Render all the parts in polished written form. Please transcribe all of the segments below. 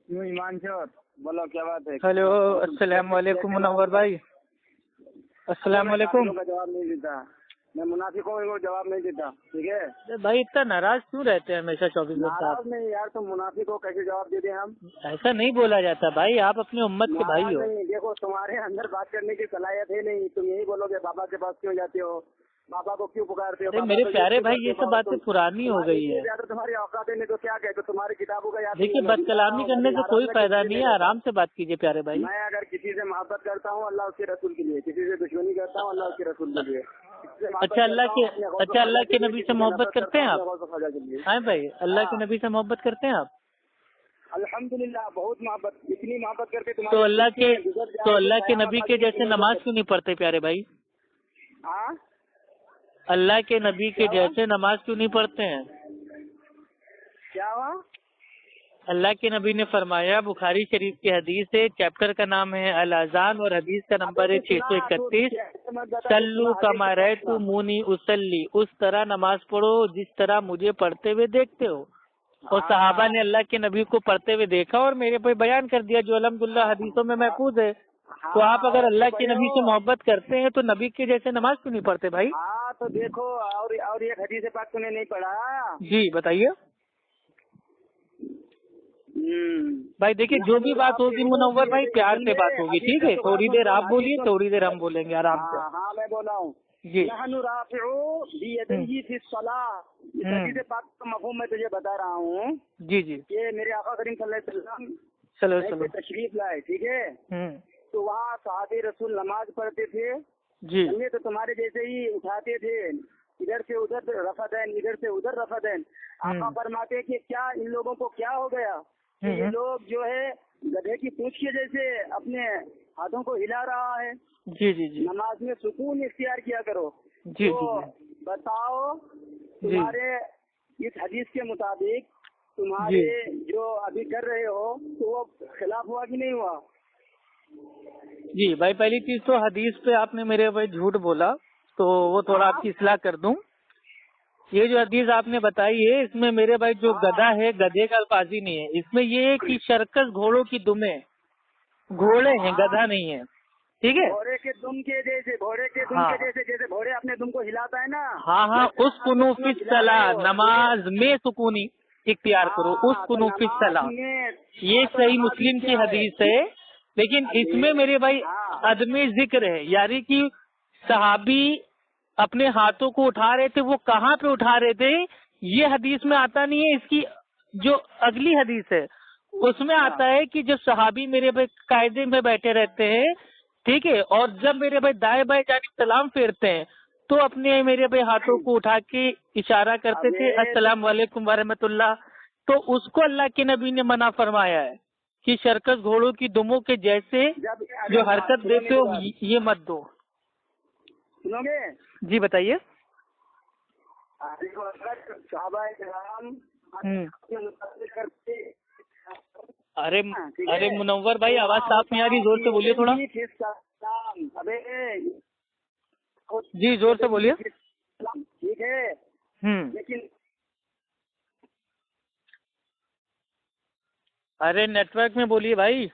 हिमांशु बोलो क्या बात है। हेलो, अस्सलाम वालेकुम मुनव्वर भाई। अस्सलाम वालेकुम। का जवाब नहीं देता, मैं मुनाफिकों को जवाब नहीं देता, ठीक है भाई इतना नाराज क्यों रहते हैं हमेशा 24 घंटे? नाराज नहीं यार, तुम मुनाफिक को कैसे जवाब दे दें हम? ऐसा नहीं बोला जाता भाई, आप अपनी उम्मत के भाई हो। नहीं, देखो तुम्हारे अंदर बात करने की सलाहियत है नहीं, तुम यही बोलोगे बाबा के पास क्यों जाते हो, बाबा को क्यों पुकारते हो। मेरे प्यारे भाई ये सब बातें पुरानी हो गई है। तुम्हारी औकात नहीं तो क्या कहते, तुम्हारी किताबों का याद। देखिए बदकलामी करने से कोई फायदा नहीं है, आराम से बात कीजिए प्यारे भाई। मैं अगर किसी से मोहब्बत करता हूँ अल्लाह उसके रसूल के लिए, किसी से दुश्मनी करता हूँ अल्लाह उसके रसूल के लिए। अच्छा अल्लाह के नबी से मोहब्बत करते हैं आप? हाँ भाई, अल्लाह के नबी से मोहब्बत करते हैं आप? अल्हम्दुलिल्लाह बहुत मोहब्बत, इतनी मोहब्बत करके तो अल्लाह के नबी के जैसे नमाज क्यों नहीं पढ़ते प्यारे भाई? हाँ, अल्लाह के नबी के जैसे नमाज क्यों नहीं पढ़ते हैं? क्या हुआ? अल्लाह के नबी ने फरमाया, बुखारी शरीफ की हदीस है, चैप्टर का नाम है अल अज़ान और हदीस का नंबर है 631, सल्लू कमा रअयतु मुनी उसल्ली, उस तरह नमाज पढ़ो जिस तरह मुझे पढ़ते हुए देखते हो। और सहाबा ने अल्लाह के नबी को पढ़ते हुए देखा और मेरे पे बयान कर दिया, जो अल्हम्दुलिल्लाह हदीसों में महफूज है। तो आप अगर अल्लाह के नबी से मोहब्बत करते हैं तो नबी के जैसे नमाज क्यों नहीं पढ़ते भाई? हाँ तो देखो, और एक हदीस पाक तूने नहीं पढ़ा? जी बताइए भाई। देखिए जो भी बात होगी मुनव्वर भाई प्यार से बात होगी, ठीक है? थोड़ी देर आप बोलिए, थोड़ी देर हम बोलेंगे आराम से। हाँ मैं बोला हूँ जी। हदीस पाक का मफ़हूम मैं तुझे बता रहा हूँ। जी जी। ये मेरे आका करीम सल्लल्लाहु अलैहि वसल्लम तशरीफ लाए, ठीक है? तो वहाँ सहाबे रसूल नमाज पढ़ते थे जी। ये तो तुम्हारे जैसे ही उठाते थे, इधर से उधर रफादैन, इधर से उधर रफादैन। आका फरमाते कि क्या इन लोगों को क्या हो गया, ये लोग जो है गधे की पूंछ के जैसे अपने हाथों को हिला रहा है। जी जी जी। नमाज में सुकून इख्तियार किया करो। जी तो जी। बताओ तुम्हारे इस हदीस के मुताबिक तुम्हारे जो अभी कर रहे हो तो वो खिलाफ हुआ कि नहीं हुआ? जी भाई, पहली चीज तो हदीस पे आपने मेरे भाई झूठ बोला, तो वो थोड़ा आपकी इस्लाह कर दूं। ये जो हदीस आपने बताई है इसमें मेरे भाई जो गधा है, गधे का अल्फाजी नहीं है इसमें, ये है कि शर्कस घोड़ों की दुमें, घोड़े हैं गधा नहीं है, ठीक है? घोड़े के दुम के जैसे, घोड़े के दुम के जैसे, जैसे घोड़े अपने दुम को हिलाता है ना। हाँ, उस कुनूफिस सलाह, नमाज में सुकूनी इख्तियार करो, उस कुनूफिस सलाह, ये सही मुस्लिम की हदीस है। लेकिन इसमें मेरे भाई अदमे जिक्र है, यानी कि सहाबी अपने हाथों को उठा रहे थे, वो कहाँ पे उठा रहे थे ये हदीस में आता नहीं है। इसकी जो अगली हदीस है उसमें आता है कि जब सहाबी मेरे भाई कायदे में बैठे रहते हैं, ठीक है, और जब मेरे भाई दाएं बाएं जानिब सलाम फेरते हैं तो अपने मेरे भाई हाथों को उठा के इशारा करते थे अस्सलाम वालेकुम व रहमतुल्लाह। तो उसको अल्लाह के नबी ने मना फरमाया है कि शर्कस घोड़ों की दुमों के जैसे जो हरकत देते हो ये मत दो। सुनोगे? जी बताइए। अरे मुनव्वर भाई आवाज साफ नहीं आ रही, जोर से बोलिए थोड़ा। जी जोर से बोलिए। ठीक है लेकिन अरे नेटवर्क में बोलिए भाई।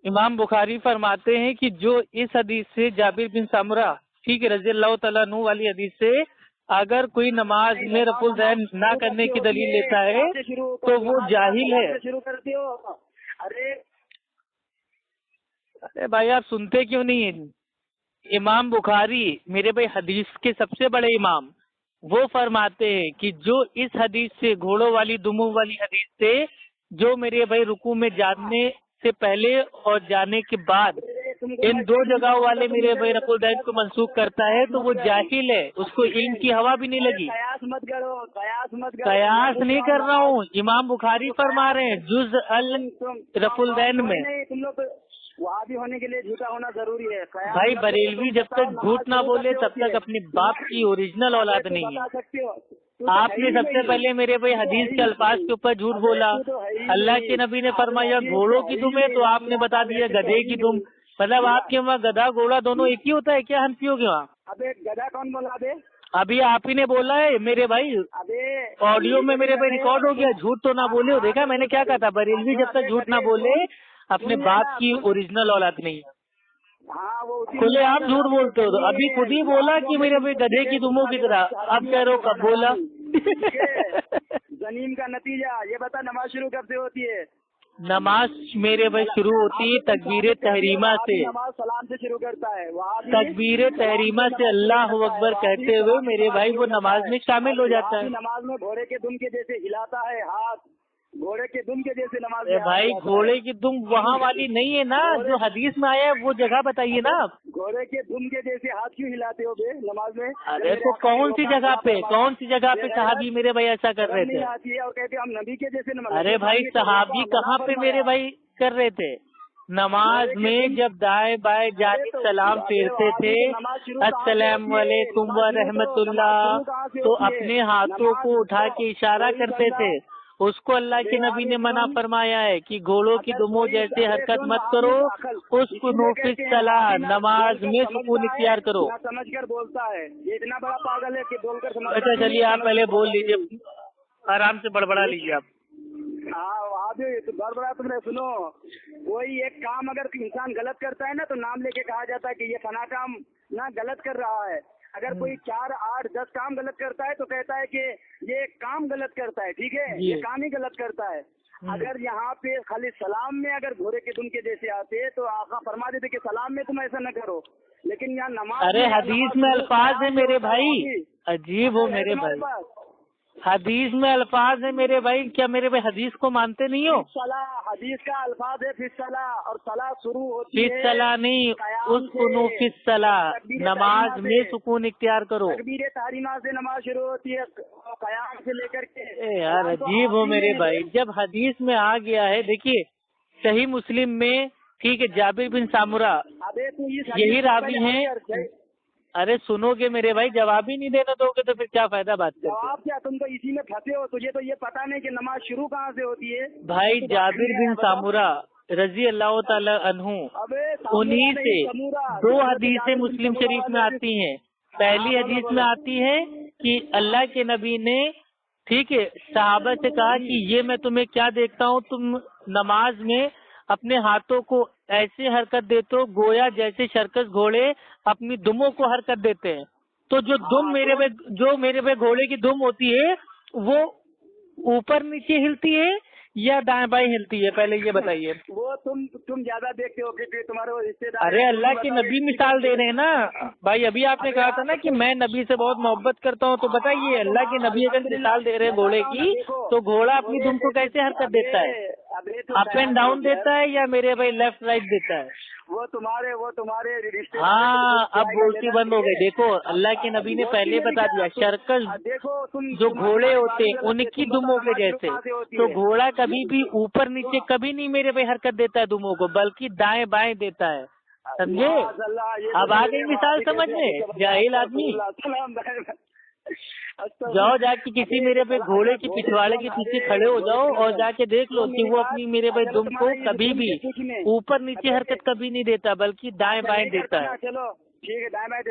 इमाम बुखारी फरमाते हैं कि जो इस हदीस से जाबिर बिन सामुरा, ठीक है, रज़ी अल्लाह तआला अन्हु वाली हदीस से अगर कोई नमाज में रफुल ज़ैन ना करने की दलील लेता है तो वो जाहिल है। शुरू करते हो। अरे भाई आप सुनते क्यों नहीं है? इमाम बुखारी मेरे भाई हदीस के सबसे बड़े इमाम, वो फरमाते हैं कि जो इस हदीस से, घोड़ों वाली दुमों वाली हदीस से, जो मेरे भाई रुकू में जाने से पहले और जाने के बाद इन दो जगहों वाले मेरे भाई रफुल ज़ैन को मंसूख करता है तो वो जाहिल है, उसको इल्म की हवा भी नहीं लगी। कयास मत करो, कयास नहीं कर रहा हूँ, इमाम बुखारी फरमा रहे हैं जुज अल रफुल ज़ैन में। तुम लोग वहाँ भी होने के लिए झूठा होना जरूरी है भाई। बरेलवी जब तक झूठ ना बोले तब तक अपने बाप की ओरिजिनल औलाद नहीं है। आपने सबसे पहले मेरे भाई हदीस के अल्फाज के ऊपर झूठ बोला। अल्लाह के नबी ने फरमाया घोड़ों की दुम है, तो आपने बता दिया गधे की दुम। मतलब आपके वहाँ गधा घोड़ा दोनों एक ही होता है क्या? हंसी हो गया वहाँ? अबे गधा कौन बोला? अबे अभी आप ही ने बोला है मेरे भाई, ऑडियो में मेरे भाई रिकॉर्ड हो गया, झूठ तो ना बोले हो। देखा मैंने क्या कहा था, बरेलवी जब तक झूठ ना बोले अपने बाप की ओरिजिनल औलाद नहीं। हाँ वो खुले आप झूठ बोलते हो। तो अभी खुद ही बोला कि मेरे भाई गधे की दुमों की तरह, अब कह रहे हो कब बोला। जनीम का नतीजा ये बता, नमाज शुरू कब से होती है? नमाज मेरे भाई शुरू होती है तकबीर तहरीमा से। नमाज सलाम से शुरू करता है, वहाँ तकबीर तहरीमा से अल्लाह अकबर कहते हुए मेरे भाई वो नमाज में शामिल हो जाता है। नमाज में घोड़े के दुम के जैसे हिलाता है हाथ, घोड़े के दुम के जैसे नमाज। भाई घोड़े की दुम वहाँ वाली नहीं है ना, जो हदीस में आया है वो जगह बताइए ना आप। घोड़े के दुम के जैसे हाथ क्यों हिलाते हो बे नमाज में? अरे तो कौन सी जगह पे सहाबी मेरे भाई ऐसा कर रहे थे? आती है और कहते हम नबी के जैसे नमाज। अरे भाई सहाबी कहाँ पे मेरे भाई कर रहे थे? नमाज में जब दाएं बाएं जानिब सलाम फेरते थे, अस्सलाम वालेकुम व रहमतुल्लाह, तो अपने हाथों को उठा के इशारा करते थे। उसको अल्लाह के नबी ने मना फरमाया है कि घोड़ों की दुमों जैसे हरकत मत करो, उसको नूफिस सलाह, नमाज में सुकून इख्तियार करो। समझ कर बोलता है, ये इतना बड़ा पागल है कि बोलकर समझ। अच्छा चलिए आप पहले बोल लीजिए, आराम से बड़बड़ा लीजिए आप। हाँ वहाँ भी तो बड़बड़ा तुमने सुनो, कोई एक काम अगर इंसान गलत करता है ना तो नाम लेके कहा जाता है कि ये फना काम ना गलत कर रहा है। अगर कोई 4, 8, 10 काम गलत करता है तो कहता है कि ये काम गलत करता है, ठीक है, ये काम ही गलत करता है। अगर यहाँ पे खाली सलाम में अगर घोड़े के दुम के जैसे आते तो आका फरमा देते कि सलाम में तुम ऐसा न करो, लेकिन यहाँ नमाज। अरे हदीस में अल्फाज है मेरे भाई, अजीब हो मेरे भाई, हदीस में अल्फाज है मेरे भाई, क्या मेरे भाई हदीस को मानते नहीं हो? सलाह हदीस का अल्फाज है, फिर सलाह, और सलाह शुरू होती है फिर सलाह नहीं, उसको फिर सलाह, नमाज में सुकून इख्तियार करो। तकबीर तहरीमा से नमाज शुरू होती है, कयाम से लेकर के। यार अजीब हो मेरे भाई, जब हदीस में आ गया है, देखिए सही मुस्लिम में, ठीक है, जाबिर बिन सामुरा यही रावी हैं। अरे सुनोगे मेरे भाई, जवाब ही नहीं देना दोगे तो फिर क्या फायदा बात करके? जवाब क्या, तुम तो इसी में फंसे हो, तुझे तो ये पता नहीं कि नमाज शुरू कहाँ से होती है। भाई जाबिर बिन सामुरा रजी अल्लाह ताला अन्हु, उन्हीं से 2 हदीसें मुस्लिम शरीफ में आती हैं। पहली हदीस में आती है कि अल्लाह के नबी ने, ठीक है, सहाबा से कहा कि ये मैं तुम्हें क्या देखता हूँ, तुम नमाज में अपने हाथों को ऐसे हरकत देते हो गोया जैसे सर्कस घोड़े अपनी दुमों को हरकत देते हैं। तो जो दुम मेरे पे घोड़े की दुम होती है वो ऊपर नीचे हिलती है या दाएं बाएं हिलती है, पहले ये बताइए। वो तुम ज्यादा देखते हो कि तुम्हारे वो रिश्तेदार। अरे अल्लाह की नबी मिसाल दे रहे हैं ना भाई, अभी आपने कहा था ना कि मैं नबी से बहुत मोहब्बत करता हूँ, तो बताइए अल्लाह के नबी अगर मिसाल दे रहे हैं घोड़े की, तो घोड़ा अपनी दुम को कैसे हरकत देता है? अप एंड डाउन देता है या मेरे भाई लेफ्ट राइट देता है? वो तुम्हारे रिश्ते। हाँ अब बोलती बंद हो गई। देखो अल्लाह के नबी ने पहले बता दिया, सर्कस जो घोड़े होते हैं उनकी दुमों के जैसे, तो घोड़ा कभी भी ऊपर नीचे कभी नहीं मेरे भाई हरकत देता है दुमों को, बल्कि दाएं बाएं देता है। समझे? अब आ गई मिसाल समझने, जाहिल आदमी। जाओ जाके किसी मेरे पे घोड़े की पिछवाड़े के पीछे खड़े हो जाओ और जाके देख लो कि वो अपनी मेरे भाई दुम को कभी भी ऊपर नीचे हरकत कभी नहीं देता, बल्कि दाएं बाएं देता है। चलो ठीक है, दाएं बाएं।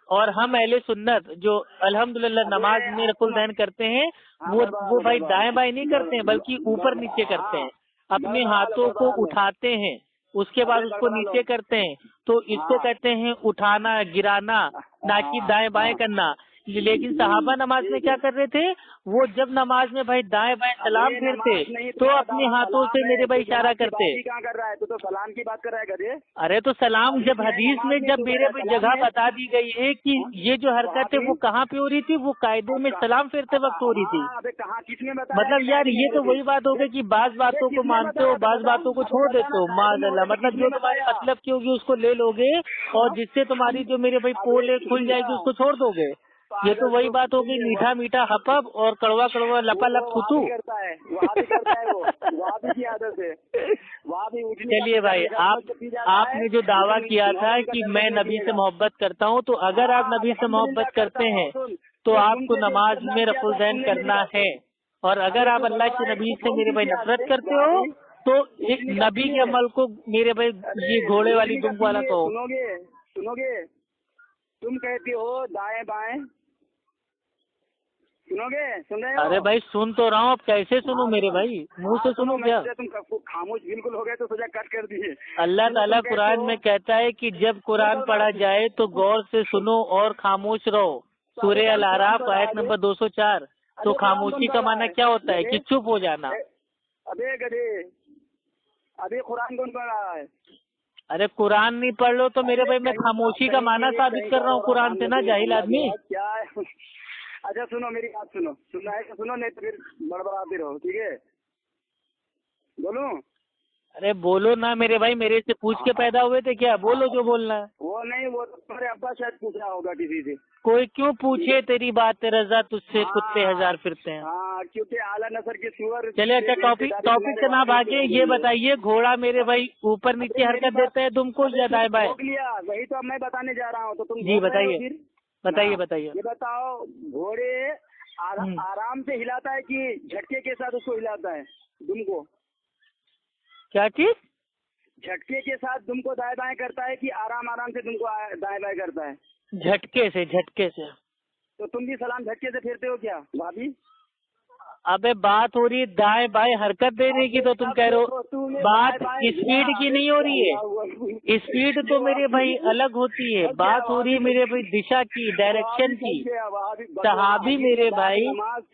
और हम अहले सुन्नत जो अल्हम्दुलिल्लाह नमाज में रकुल दैन करते हैं, वो भाई दाएं बाएं नहीं करते हैं, बल्कि ऊपर नीचे करते हैं। अपने हाथों को उठाते हैं, उसके बाद उसको नीचे करते हैं, तो इसको कहते हैं उठाना गिराना, ना कि दाएं बाएं करना। लेकिन सहाबा नमाज में क्या कर रहे थे, वो जब नमाज में भाई दाएं बाएं सलाम फेरते तो अपने हाथों से मेरे भाई इशारा करते। क्या कर रहा है तो सलाम की बात कर रहा है गधे। अरे तो सलाम जब हदीस में जब मेरे भाई जगह बता दी गई है कि ये जो हरकत है वो कहाँ पे हो रही थी, वो कायदे में सलाम फेरते वक्त हो रही थी। मतलब यार ये तो वही बात हो गई कि बाज बातों को मानते हो, बाज बातों को छोड़ देते हो। माज़अल्लाह, मतलब जो तुम्हारे मतलब की होगी उसको ले लोगे और जिससे तुम्हारी जो मेरे भाई पोल खुल जाएगी उसको छोड़ दोगे। ये तो वही बात होगी, मीठा मीठा हपब और कड़वा कड़वा लपालप थुथू। चलिए भाई, आपने जो दावा किया था कि मैं नबी से मोहब्बत करता हूँ, तो अगर आप नबी से मोहब्बत करते हैं तो आपको नमाज में रफुल दैन करना है, और अगर आप अल्लाह के नबी से मेरे भाई नफरत करते हो तो एक नबी के अमल को मेरे भाई ये घोड़े वाली दुम वाला कहो। सुनोगे तुम कहते हो दाएं बाएं, सुनोगे? सुन रहे हो? अरे भाई सुन तो रहा हूँ, अब कैसे सुनूं मेरे भाई, मुंह से सुनूं क्या? तुम खामोश बिल्कुल हो गए तो सोचा कट कर दिए। अल्लाह ताला कुरान में कहता है कि जब कुरान पढ़ा जाए तो गौर से सुनो और खामोश रहो। सूरह अल आराफ आयत नंबर 204। तो खामोशी का माना क्या होता है? कि चुप हो जाना। अबे गधे, अभी कुरान कौन पढ़ रहा है? अरे कुरान नहीं पढ़ लो तो मेरे भाई मैं खामोशी का माना साबित कर रहा हूँ कुरान से ना, जाहिल आदमी। क्या है? अच्छा सुनो, मेरी बात सुनो, सुनना है तो सुनो, नहीं तो फिर बड़बड़ाते रहो, ठीक है? बोलूं? अरे बोलो ना मेरे भाई, मेरे से पूछ के पैदा हुए थे क्या? बोलो जो बोलना है। वो नहीं, वो तो तुम्हारे अब्बा शायद पूछ रहा होगा किसी से। कोई क्यों पूछे, तेरी बात रजा, तुझसे कुत्ते हजार फिरते हैं। हाँ, क्योंकि आला नस्ल के सुअर। चले अच्छा टॉपिक से ना भागे, ये बताइए घोड़ा मेरे भाई ऊपर नीचे हरकत देता है तुमको या दाएं बाएं? वही तो मैं बताने जा रहा हूँ, तो तुम जी बताइए बताइए। ये बताओ, घोड़े आराम से हिलाता है कि झटके के साथ उसको हिलाता है दुम को? क्या चीज? झटके के साथ दुम को दाएं बाएं करता है कि आराम से दुम को दाएं बाएं करता है? झटके से। तो तुम भी सलाम झटके से फेरते हो क्या भाभी? अबे बात हो रही है दाएं बाएं हरकत देने की, तो तुम कह रहे हो बात स्पीड की नहीं हो रही है। स्पीड तो मेरे भाई अलग होती है, बात हो रही है मेरे भाई दिशा की, डायरेक्शन की। सहाबी मेरे भाई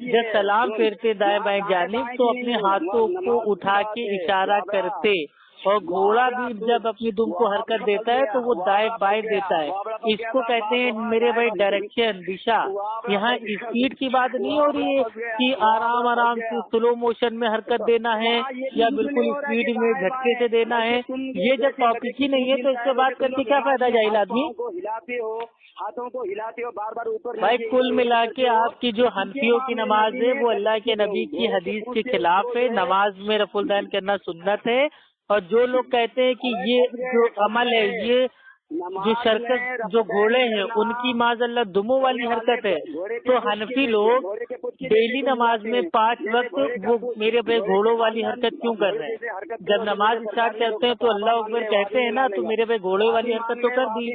जब सलाम फेरते दाएं बाएं जानिब तो अपने हाथों को उठा के इशारा करते, और घोड़ा भी जब अपनी दुम को हरकत देता है तो वो दाएं बाएं देता है। इसको कहते हैं मेरे भाई डायरेक्शन, दिशा। यहाँ स्पीड की बात नहीं हो रही है कि आराम से स्लो मोशन में हरकत देना है या बिल्कुल स्पीड में झटके से देना है। ये जब टॉपिक ही नहीं है तो इससे बात करके क्या फायदा जाहिल आदमी? हाथों को हिलाते हो बार ऊपर। भाई कुल मिला के आपकी जो हनफियों की नमाज है वो अल्लाह के नबी की हदीस के खिलाफ है। नमाज में रफुल दैन करना सुन्नत है। और जो लोग कहते हैं कि ये जो अमल है, ये जो शरकत जो घोड़े हैं उनकी माज़अल्लाह दुमों वाली हरकत है, तो हनफी लोग डेली नमाज में 5 वक्त वो मेरे पे घोड़ों वाली हरकत क्यों कर रहे हैं? जब नमाज स्टार्ट करते हैं तो अल्लाह अकबर कहते हैं ना, तो मेरे पे घोड़े वाली हरकत तो कर दी।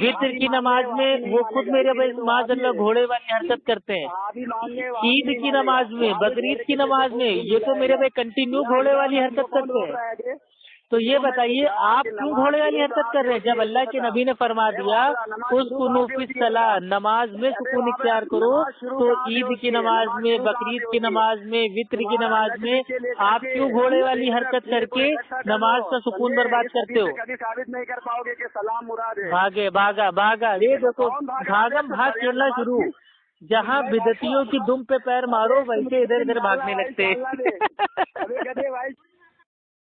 वित्र की नमाज में वो खुद मेरे पे माज़अल्लाह घोड़े वाली हरकत करते हैं। ईद की नमाज में, बकरीद की नमाज में ये तो मेरे पे कंटिन्यू घोड़े वाली हरकत करते हैं। तो ये बताइए आप क्यों घोड़े वाली हरकत कर रहे हैं? जब अल्लाह के नबी ने फरमा दिया उस कुनूफिस सलाह, नमाज में सुकून इख्तियार करो, तो ईद की नमाज में, बकरीद की नमाज में, वित्र की नमाज में आप क्यों घोड़े वाली हरकत करके नमाज का सुकून बर्बाद करते हो? कभी साबित नहीं कर पाओगे कि सलाम मुराद है। भागा ये देखो भागम भाग खेलना शुरू। जहाँ बिदतियों की दुम पे पैर मारो वैसे इधर उधर भागने लगते।